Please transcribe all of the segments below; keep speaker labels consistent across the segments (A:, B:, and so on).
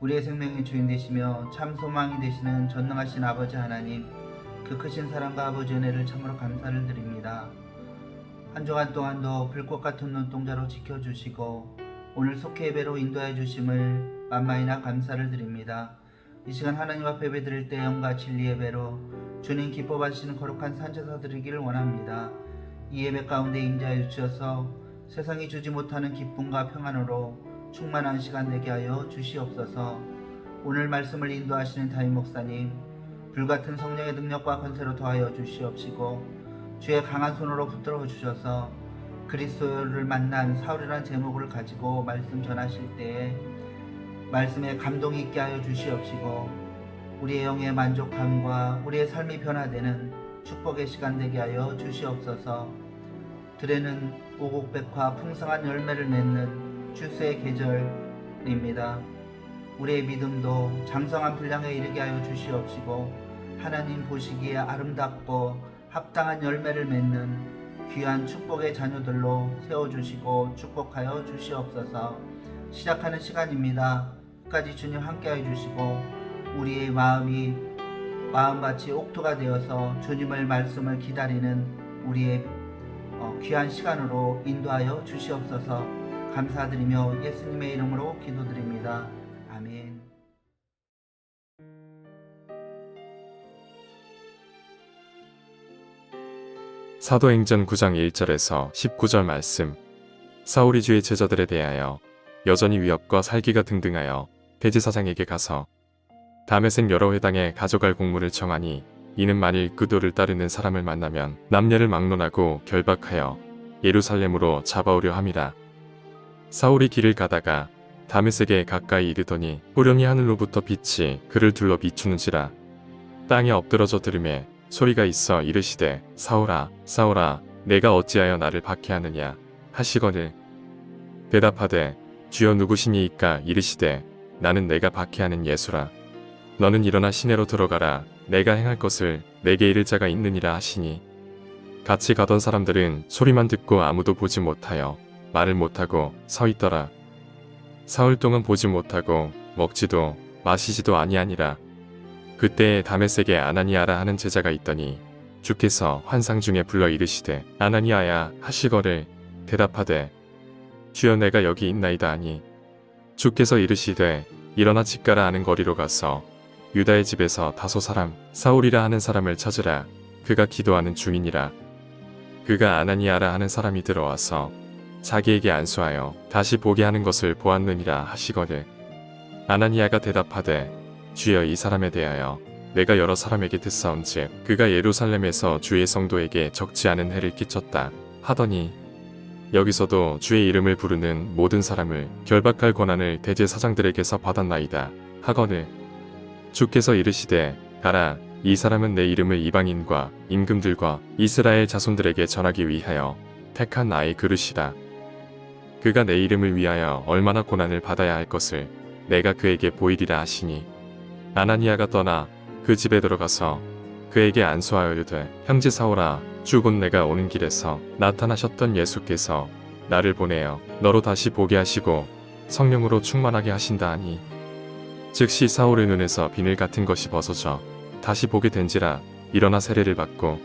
A: 우리의 생명의 주인 되시며 참 소망이 되시는 전능하신 아버지 하나님, 그 크신 사랑과 아버지 은혜를 참으로 감사를 드립니다. 한 주간 동안도 불꽃 같은 눈동자로 지켜주시고 오늘 속해 예배로 인도해 주심을 만만이나 감사를 드립니다. 이 시간 하나님 앞에 예배드릴 때 영과 진리 예배로 주님 기뻐 받으시는 거룩한 산제사 드리기를 원합니다. 이 예배 가운데 임재하여 주셔서 세상이 주지 못하는 기쁨과 평안으로 충만한 시간 되게 하여 주시옵소서. 오늘 말씀을 인도하시는 담임 목사님, 불같은 성령의 능력과 권세로 더하여 주시옵시고 주의 강한 손으로 붙들어 주셔서 그리스도를 만난 사울이라는 제목을 가지고 말씀 전하실 때에 말씀에 감동이 있게 하여 주시옵시고 우리의 영의 만족함과 우리의 삶이 변화되는 축복의 시간 되게 하여 주시옵소서. 들에는 오곡백화 풍성한 열매를 맺는 추수의 계절입니다. 우리의 믿음도 장성한 분량에 이르게 하여 주시옵시고 하나님 보시기에 아름답고 합당한 열매를 맺는 귀한 축복의 자녀들로 세워주시고 축복하여 주시옵소서. 시작하는 시간입니다. 끝까지 주님 함께하여 주시고 우리의 마음이 마음같이 옥토가 되어서 주님의 말씀을 기다리는 우리의 귀한 시간으로 인도하여 주시옵소서. 감사드리며 예수님의 이름으로 기도드립니다. 아멘.
B: 사도행전 9장 1절에서 19절 말씀. 사울이 주의 제자들에 대하여 여전히 위협과 살기가 등등하여 대제사장에게 가서 다메섹 여러 회당에 가져갈 공문을 청하니 이는 만일 그도를 따르는 사람을 만나면 남녀를 막론하고 결박하여 예루살렘으로 잡아오려 함이라. 사울이 길을 가다가 다메섹에 가까이 이르더니 호련히 하늘로부터 빛이 그를 둘러 비추는지라. 땅에 엎드러져 들으매 소리가 있어 이르시되 사울아 사울아 내가 어찌하여 나를 박해하느냐 하시거늘 대답하되 주여 누구시니이까 이르시되 나는 내가 박해하는 예수라. 너는 일어나 시내로 들어가라. 내가 행할 것을 내게 이를 자가 있느니라 하시니 같이 가던 사람들은 소리만 듣고 아무도 보지 못하여 말을 못하고 서 있더라. 사흘 동안 보지 못하고 먹지도 마시지도 아니하니라. 그때에 다메섹에 아나니아라 하는 제자가 있더니 주께서 환상 중에 불러 이르시되 아나니아야 하시거를 대답하되 주여 내가 여기 있나이다 하니 주께서 이르시되 일어나 집 가라 하는 거리로 가서 유다의 집에서 다소 사람 사울이라 하는 사람을 찾으라. 그가 기도하는 중이니라. 그가 아나니아라 하는 사람이 들어와서 자기에게 안수하여 다시 보게 하는 것을 보았느니라 하시거늘 아나니아가 대답하되 주여 이 사람에 대하여 내가 여러 사람에게 듣사온즉 그가 예루살렘에서 주의 성도에게 적지 않은 해를 끼쳤다 하더니 여기서도 주의 이름을 부르는 모든 사람을 결박할 권한을 대제사장들에게서 받았나이다 하거늘 주께서 이르시되 가라. 이 사람은 내 이름을 이방인과 임금들과 이스라엘 자손들에게 전하기 위하여 택한 나의 그릇이다. 그가 내 이름을 위하여 얼마나 고난을 받아야 할 것을 내가 그에게 보이리라 하시니 아나니아가 떠나 그 집에 들어가서 그에게 안수하여 이르되 형제 사울아 주 곧 내가 오는 길에서 나타나셨던 예수께서 나를 보내어 너로 다시 보게 하시고 성령으로 충만하게 하신다 하니 즉시 사울의 눈에서 비늘 같은 것이 벗어져 다시 보게 된지라. 일어나 세례를 받고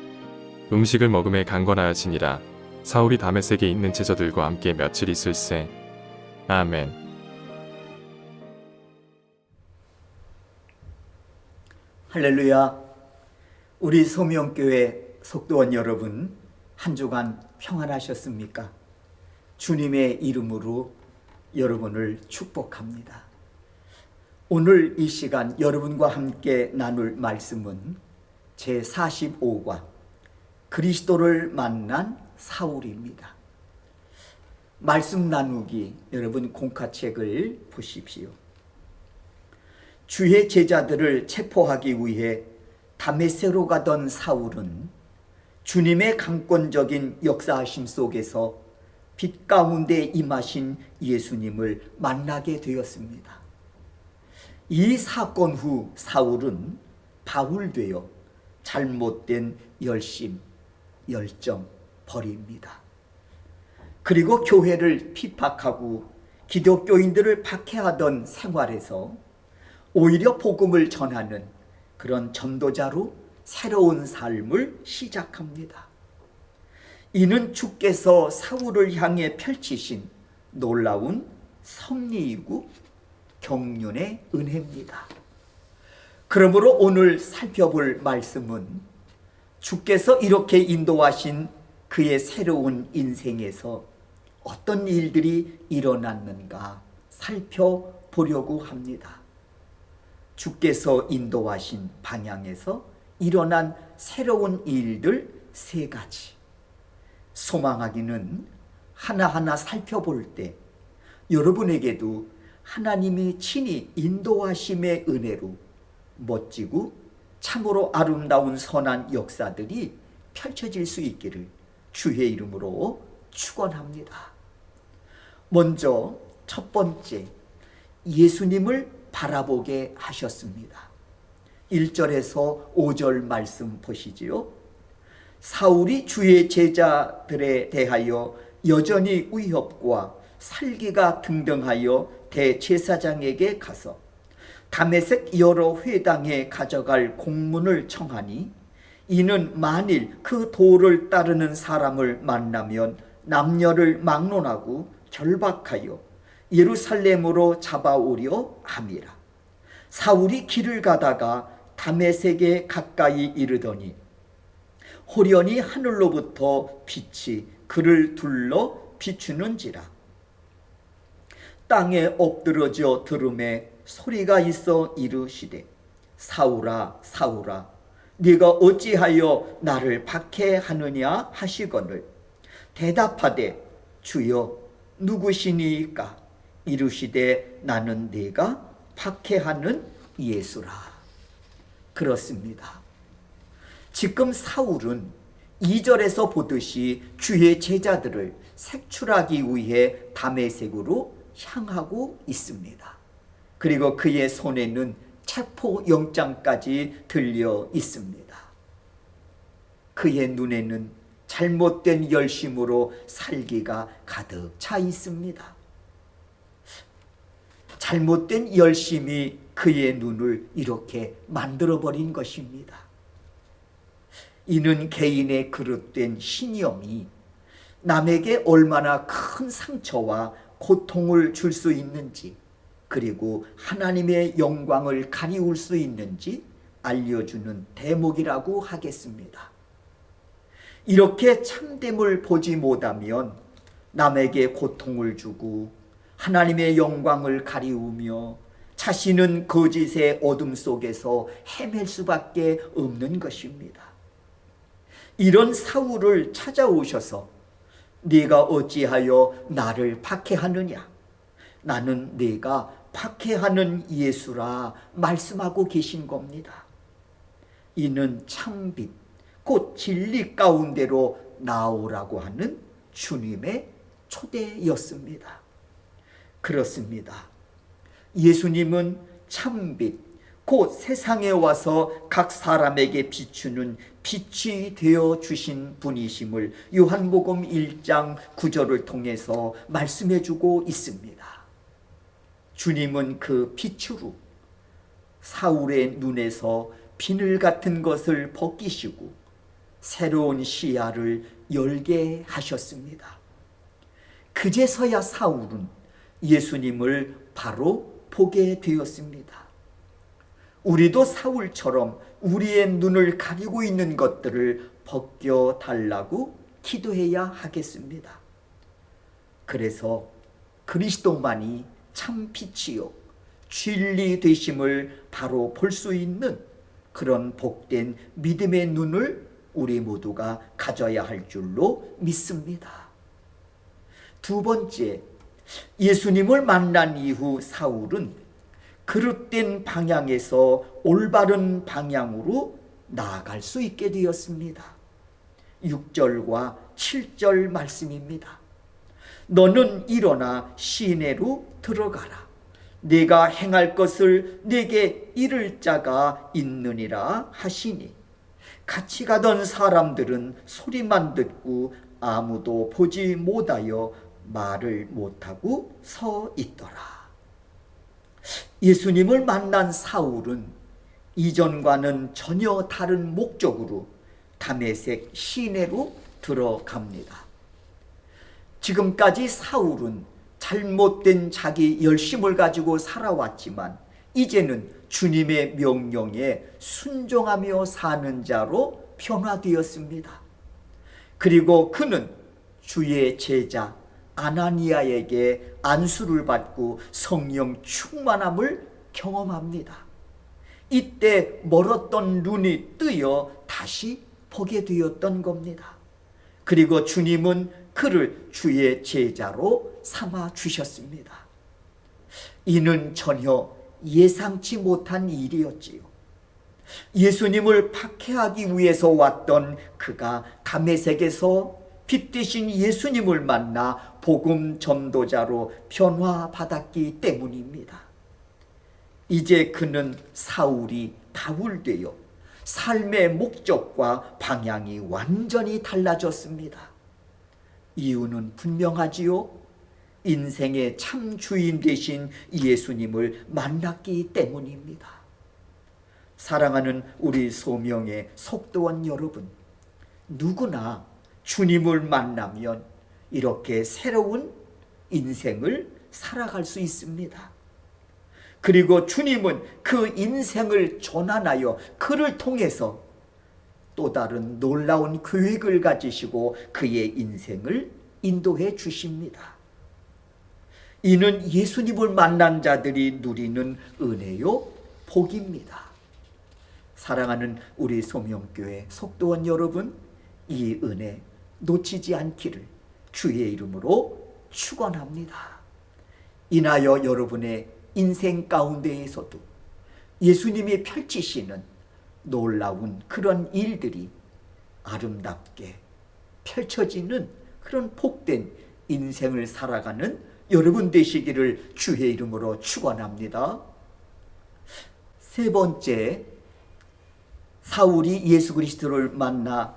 B: 음식을 먹음에 강권하여지니라. 사울이 다메섹에 있는 제자들과 함께 며칠 있을세. 아멘.
C: 할렐루야. 우리 소명교회 속도원 여러분, 한 주간 평안하셨습니까? 주님의 이름으로 여러분을 축복합니다. 오늘 이 시간 여러분과 함께 나눌 말씀은 제45과 그리스도를 만난 사울입니다. 말씀 나누기 여러분 공카책을 보십시오. 주의 제자들을 체포하기 위해 다메섹으로 가던 사울은 주님의 강권적인 역사하심 속에서 빛 가운데 임하신 예수님을 만나게 되었습니다. 이 사건 후 사울은 바울되어 잘못된 열심, 열정 버립니다. 그리고 교회를 핍박하고 기독교인들을 박해하던 생활에서 오히려 복음을 전하는 그런 전도자로 새로운 삶을 시작합니다. 이는 주께서 사울을 향해 펼치신 놀라운 섭리이고 경륜의 은혜입니다. 그러므로 오늘 살펴볼 말씀은 주께서 이렇게 인도하신 그의 새로운 인생에서 어떤 일들이 일어났는가 살펴보려고 합니다. 주께서 인도하신 방향에서 일어난 새로운 일들 3가지. 소망하기는 하나하나 살펴볼 때 여러분에게도 하나님이 친히 인도하심의 은혜로 멋지고 참으로 아름다운 선한 역사들이 펼쳐질 수 있기를 주의 이름으로 축원합니다. 먼저 첫 번째, 예수님을 바라보게 하셨습니다. 1절에서 5절 말씀 보시지요. 사울이 주의 제자들에 대하여 여전히 위협과 살기가 등등하여 대제사장에게 가서 다메섹 여러 회당에 가져갈 공문을 청하니 이는 만일 그 도를 따르는 사람을 만나면 남녀를 막론하고 결박하여 예루살렘으로 잡아오려 함이라. 사울이 길을 가다가 다메섹에 가까이 이르더니 호련히 하늘로부터 빛이 그를 둘러 비추는지라. 땅에 엎드러져 들음에 소리가 있어 이르시되 사울아 사울아 네가 어찌하여 나를 박해하느냐 하시거늘 대답하되 주여 누구시니까? 이르시되 나는 네가 박해하는 예수라. 그렇습니다. 지금 사울은 2절에서 보듯이 주의 제자들을 색출하기 위해 다메섹으로 향하고 있습니다. 그리고 그의 손에는 체포영장까지 들려 있습니다. 그의 눈에는 잘못된 열심으로 살기가 가득 차 있습니다. 잘못된 열심이 그의 눈을 이렇게 만들어버린 것입니다. 이는 개인의 그릇된 신념이 남에게 얼마나 큰 상처와 고통을 줄 수 있는지, 그리고 하나님의 영광을 가리울 수 있는지 알려주는 대목이라고 하겠습니다. 이렇게 참됨을 보지 못하면 남에게 고통을 주고 하나님의 영광을 가리우며 자신은 거짓의 어둠 속에서 헤맬 수밖에 없는 것입니다. 이런 사울을 찾아오셔서 네가 어찌하여 나를 박해하느냐? 나는 네가 박해하는 예수라 말씀하고 계신 겁니다. 이는 참빛 곧 진리 가운데로 나오라고 하는 주님의 초대였습니다. 그렇습니다. 예수님은 참빛 곧 세상에 와서 각 사람에게 비추는 빛이 되어 주신 분이심을 요한복음 1장 9절을 통해서 말씀해 주고 있습니다. 주님은 그 빛으로 사울의 눈에서 비늘 같은 것을 벗기시고 새로운 시야를 열게 하셨습니다. 그제서야 사울은 예수님을 바로 보게 되었습니다. 우리도 사울처럼 우리의 눈을 가리고 있는 것들을 벗겨달라고 기도해야 하겠습니다. 그래서 그리스도만이 참 빛이요 진리 되심을 바로 볼 수 있는 그런 복된 믿음의 눈을 우리 모두가 가져야 할 줄로 믿습니다. 두 번째, 예수님을 만난 이후 사울은 그릇된 방향에서 올바른 방향으로 나아갈 수 있게 되었습니다. 6절과 7절 말씀입니다. 너는 일어나 시내로 들어가라. 네가 행할 것을 네게 이를 자가 있느니라 하시니 같이 가던 사람들은 소리만 듣고 아무도 보지 못하여 말을 못하고 서 있더라. 예수님을 만난 사울은 이전과는 전혀 다른 목적으로 다메섹 시내로 들어갑니다. 지금까지 사울은 잘못된 자기 열심을 가지고 살아왔지만 이제는 주님의 명령에 순종하며 사는 자로 변화되었습니다. 그리고 그는 주의 제자 아나니아에게 안수를 받고 성령 충만함을 경험합니다. 이때 멀었던 눈이 뜨여 다시 보게 되었던 겁니다. 그리고 주님은 그를 주의 제자로 삼아 주셨습니다. 이는 전혀 예상치 못한 일이었지요. 예수님을 박해하기 위해서 왔던 그가 다메섹에서 빛 되신 예수님을 만나 복음 전도자로 변화받았기 때문입니다. 이제 그는 사울이 바울되어 삶의 목적과 방향이 완전히 달라졌습니다. 이유는 분명하지요. 인생의 참 주인 되신 예수님을 만났기 때문입니다. 사랑하는 우리 소명의 속도원 여러분, 누구나 주님을 만나면 이렇게 새로운 인생을 살아갈 수 있습니다. 그리고 주님은 그 인생을 전환하여 그를 통해서 또 다른 놀라운 계획을 가지시고 그의 인생을 인도해 주십니다. 이는 예수님을 만난 자들이 누리는 은혜요 복입니다. 사랑하는 우리 소명교회 속도원 여러분, 이 은혜 놓치지 않기를 주의 이름으로 축원합니다. 인하여 여러분의 인생 가운데에서도 예수님이 펼치시는 놀라운 그런 일들이 아름답게 펼쳐지는 그런 복된 인생을 살아가는 여러분 되시기를 주의 이름으로 축원합니다. 세 번째, 사울이 예수 그리스도를 만나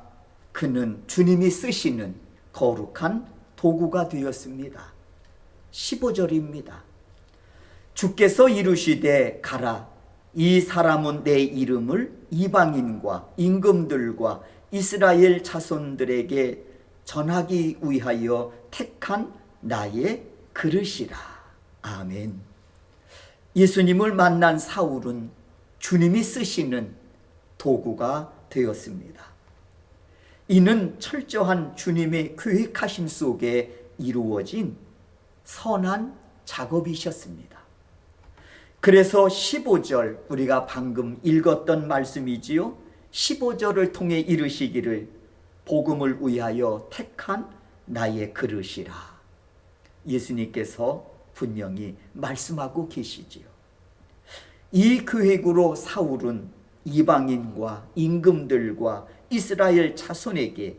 C: 그는 주님이 쓰시는 거룩한 도구가 되었습니다. 15절입니다. 주께서 이르시되 가라, 이 사람은 내 이름을 이방인과 임금들과 이스라엘 자손들에게 전하기 위하여 택한 나의 그릇이라. 아멘. 예수님을 만난 사울은 주님이 쓰시는 도구가 되었습니다. 이는 철저한 주님의 계획하심 속에 이루어진 선한 작업이셨습니다. 그래서 15절, 우리가 방금 읽었던 말씀이지요. 15절을 통해 이르시기를 복음을 위하여 택한 나의 그릇이라. 예수님께서 분명히 말씀하고 계시지요. 이 계획으로 사울은 이방인과 임금들과 이스라엘 자손에게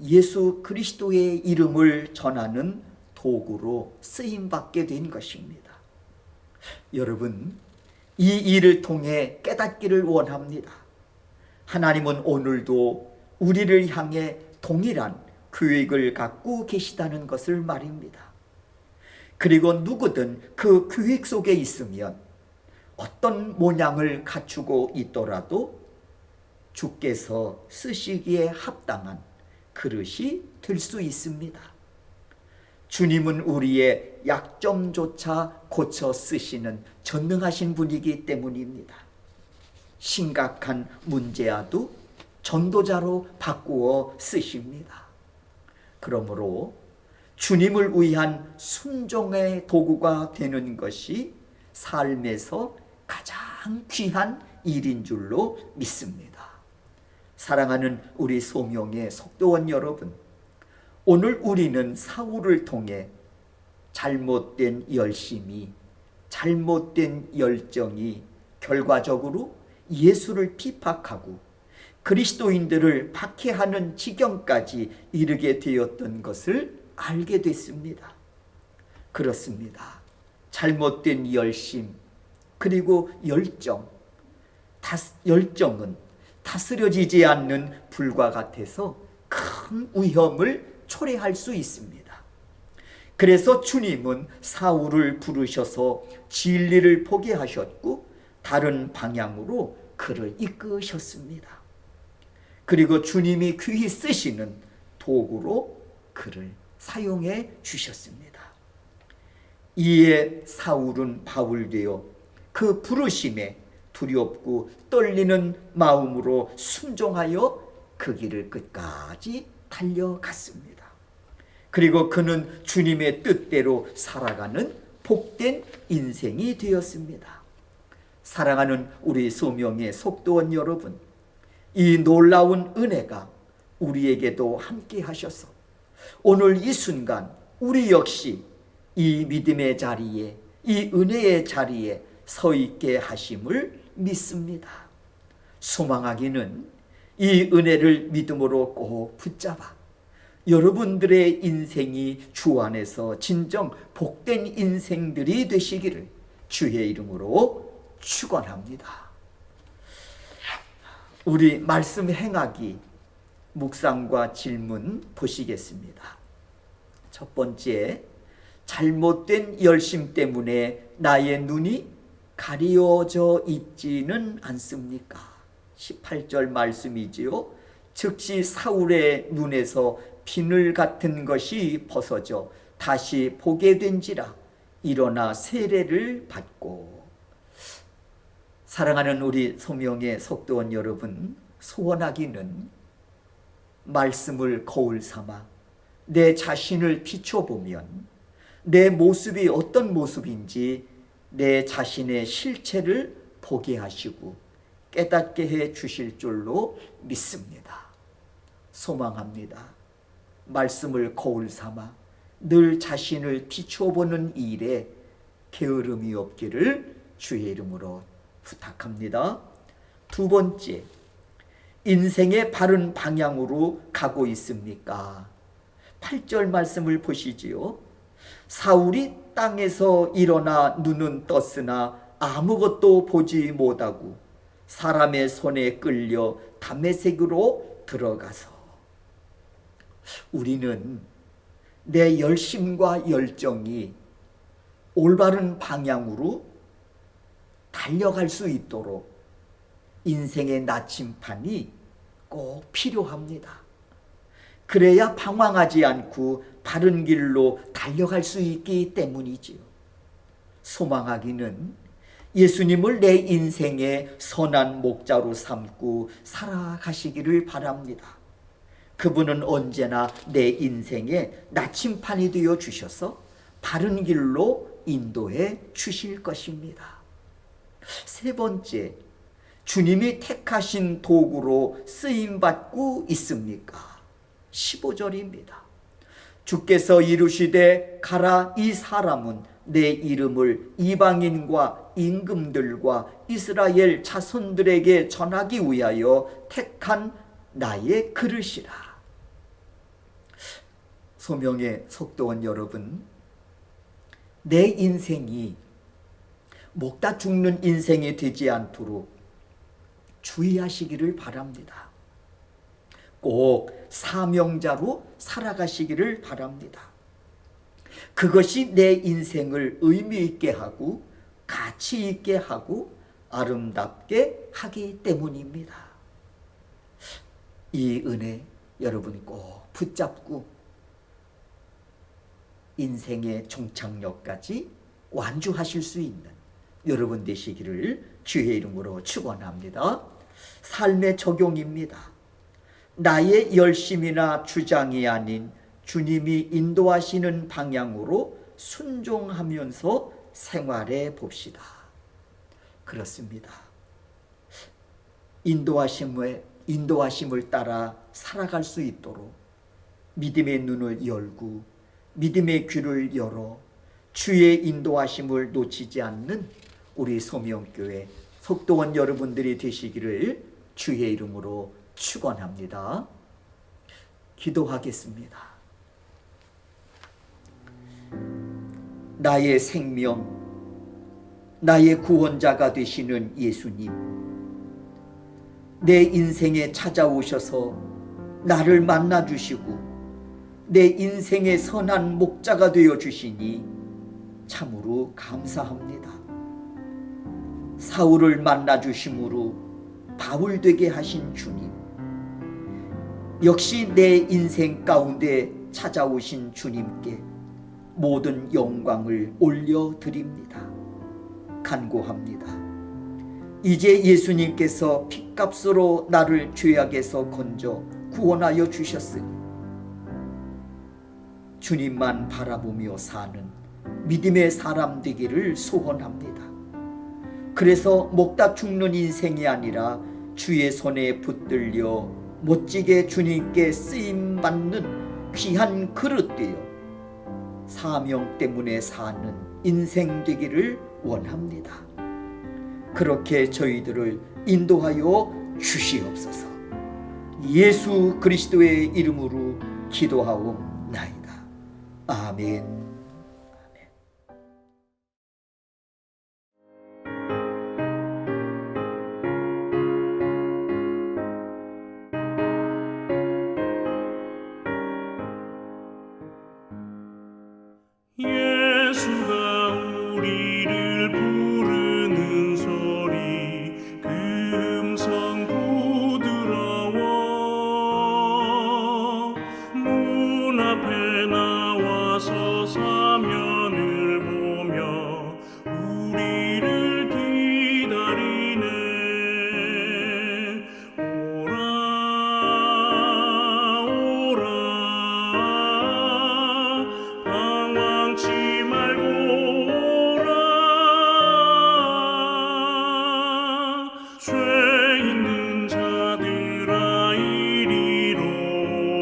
C: 예수 그리스도의 이름을 전하는 도구로 쓰임받게 된 것입니다. 여러분, 이 일을 통해 깨닫기를 원합니다. 하나님은 오늘도 우리를 향해 동일한 계획을 갖고 계시다는 것을 말입니다. 그리고 누구든 그 계획 속에 있으면 어떤 모양을 갖추고 있더라도 주께서 쓰시기에 합당한 그릇이 될 수 있습니다. 주님은 우리의 약점조차 고쳐 쓰시는 전능하신 분이기 때문입니다. 심각한 문제와도 전도자로 바꾸어 쓰십니다. 그러므로 주님을 위한 순종의 도구가 되는 것이 삶에서 가장 귀한 일인 줄로 믿습니다. 사랑하는 우리 소명의 속도원 여러분, 오늘 우리는 사울을 통해 잘못된 열심이, 잘못된 열정이 결과적으로 예수를 핍박하고 그리스도인들을 박해하는 지경까지 이르게 되었던 것을 알게 됐습니다. 그렇습니다. 잘못된 열심, 그리고 열정은 다스려지지 않는 불과 같아서 큰 위험을 초래할 수 있습니다. 그래서 주님은 사울을 부르셔서 진리를 보게 하셨고 다른 방향으로 그를 이끄셨습니다. 그리고 주님이 귀히 쓰시는 도구로 그를 사용해 주셨습니다. 이에 사울은 바울 되어 그 부르심에 두렵고 떨리는 마음으로 순종하여 그 길을 끝까지 달려갔습니다. 그리고 그는 주님의 뜻대로 살아가는 복된 인생이 되었습니다. 사랑하는 우리 소명의 속도원 여러분, 이 놀라운 은혜가 우리에게도 함께 하셔서 오늘 이 순간 우리 역시 이 믿음의 자리에, 이 은혜의 자리에 서 있게 하심을 믿습니다. 소망하기는 이 은혜를 믿음으로 꼭 붙잡아 여러분들의 인생이 주 안에서 진정 복된 인생들이 되시기를 주의 이름으로 축원합니다. 우리 말씀 행하기 묵상과 질문 보시겠습니다. 첫 번째, 잘못된 열심 때문에 나의 눈이 가려져 있지는 않습니까? 18절 말씀이지요. 즉시 사울의 눈에서 비늘 같은 것이 벗어져 다시 보게 된지라 일어나 세례를 받고. 사랑하는 우리 소명의 속도원 여러분, 소원하기는 말씀을 거울 삼아 내 자신을 비춰보면 내 모습이 어떤 모습인지 내 자신의 실체를 보게 하시고 깨닫게 해 주실 줄로 믿습니다. 소망합니다. 말씀을 거울 삼아 늘 자신을 비춰보는 일에 게으름이 없기를 주의 이름으로 부탁합니다. 두 번째, 인생의 바른 방향으로 가고 있습니까? 8절 말씀을 보시지요. 사울이 땅에서 일어나 눈은 떴으나 아무것도 보지 못하고 사람의 손에 끌려 다메섹으로 들어가서. 우리는 내 열심과 열정이 올바른 방향으로 달려갈 수 있도록 인생의 나침판이 꼭 필요합니다. 그래야 방황하지 않고 바른 길로 달려갈 수 있기 때문이지요. 소망하기는 예수님을 내 인생의 선한 목자로 삼고 살아가시기를 바랍니다. 그분은 언제나 내 인생의 나침판이 되어 주셔서 바른 길로 인도해 주실 것입니다. 세 번째, 주님이 택하신 도구로 쓰임받고 있습니까? 15절입니다. 주께서 이르시되 가라, 이 사람은 내 이름을 이방인과 임금들과 이스라엘 자손들에게 전하기 위하여 택한 나의 그릇이라. 소명의 속도원 여러분, 내 인생이 먹다 죽는 인생이 되지 않도록 주의하시기를 바랍니다. 꼭 사명자로 살아가시기를 바랍니다. 그것이 내 인생을 의미 있게 하고 가치 있게 하고 아름답게 하기 때문입니다. 이 은혜 여러분 꼭 붙잡고 인생의 종착역까지 완주하실 수 있는 여러분 되시기를 주의 이름으로 축원합니다. 삶의 적용입니다. 나의 열심이나 주장이 아닌 주님이 인도하시는 방향으로 순종하면서 생활해 봅시다. 그렇습니다. 인도하심을 따라 살아갈 수 있도록 믿음의 눈을 열고 믿음의 귀를 열어 주의 인도하심을 놓치지 않는 우리 소명교회 속도원 여러분들이 되시기를 주의 이름으로 축원합니다. 기도하겠습니다. 나의 생명, 나의 구원자가 되시는 예수님, 내 인생에 찾아오셔서 나를 만나주시고 내 인생의 선한 목자가 되어 주시니 참으로 감사합니다. 사울을 만나 주심으로 바울 되게 하신 주님, 역시 내 인생 가운데 찾아오신 주님께 모든 영광을 올려드립니다. 간구합니다. 이제 예수님께서 핏값으로 나를 죄악에서 건져 구원하여 주셨으니 주님만 바라보며 사는 믿음의 사람 되기를 소원합니다. 그래서 먹다 죽는 인생이 아니라 주의 손에 붙들려 멋지게 주님께 쓰임받는 귀한 그릇 되어 사명 때문에 사는 인생 되기를 원합니다. 그렇게 저희들을 인도하여 주시옵소서. 예수 그리스도의 이름으로 기도하옵나이다. 아멘.
D: 예수가 우리를 부르는 소리 그 음성 부드러워 문 앞에 나와서 사면을 보며 우리를 기다리네. 오라 오라 방황치 말고 오라. 죄 있는 자들아 이리로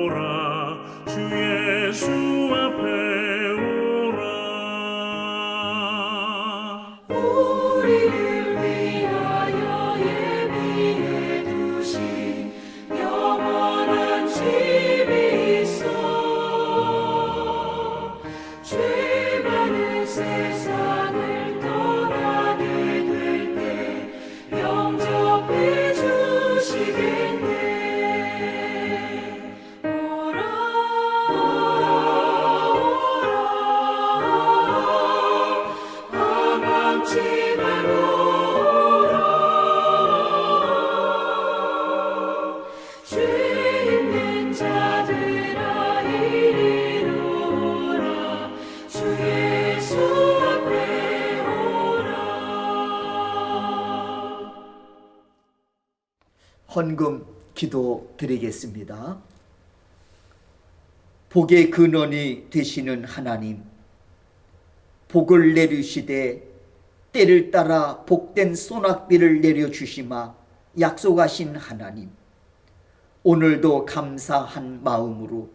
D: 오라. 주 예수 앞에 오라.
E: 우리를 위하여 예비해 두신 영원한 집이 있어. 죄 많은 세상을 떠나게 될 때 영접해 주시겠네. 오라 오라 방황치 말고 오라. 죄 있는 자들아 이리로 오라. 주 예수 앞에 오라.
C: 헌금 기도 드리겠습니다. 복의 근원이 되시는 하나님, 복을 내리시되 때를 따라 복된 소낙비를 내려주시마 약속하신 하나님, 오늘도 감사한 마음으로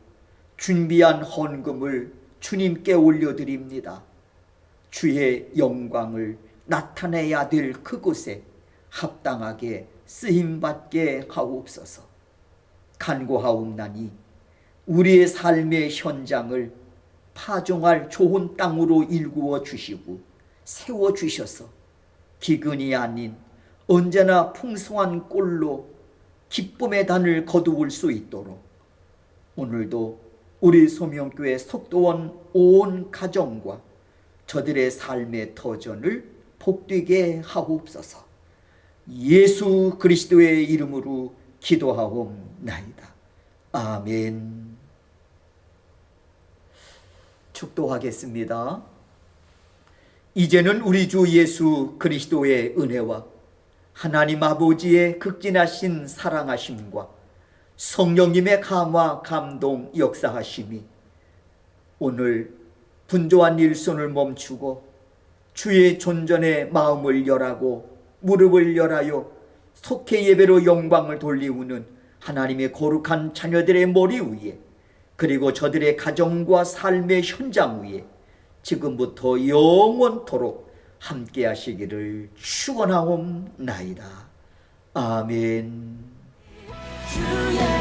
C: 준비한 헌금을 주님께 올려드립니다. 주의 영광을 나타내야 될 그곳에 합당하게 쓰임받게 하옵소서. 간구하옵나니 우리의 삶의 현장을 파종할 좋은 땅으로 일구어 주시고 세워 주셔서 기근이 아닌 언제나 풍성한 꼴로 기쁨의 단을 거두을 수 있도록 오늘도 우리 소명교회 속도원 온 가정과 저들의 삶의 터전을 복되게 하옵소서. 예수 그리스도의 이름으로 기도하옵나이다. 아멘. 축도하겠습니다. 이제는 우리 주 예수 그리스도의 은혜와 하나님 아버지의 극진하신 사랑하심과 성령님의 감화 감동 역사하심이 오늘 분주한 일손을 멈추고 주의 존전에 마음을 열하고 무릎을 열하여 속회 예배로 영광을 돌리우는 하나님의 거룩한 자녀들의 머리 위에 그리고 저들의 가정과 삶의 현장 위에 지금부터 영원토록 함께 하시기를 축원하옵나이다. 아멘.
E: 주의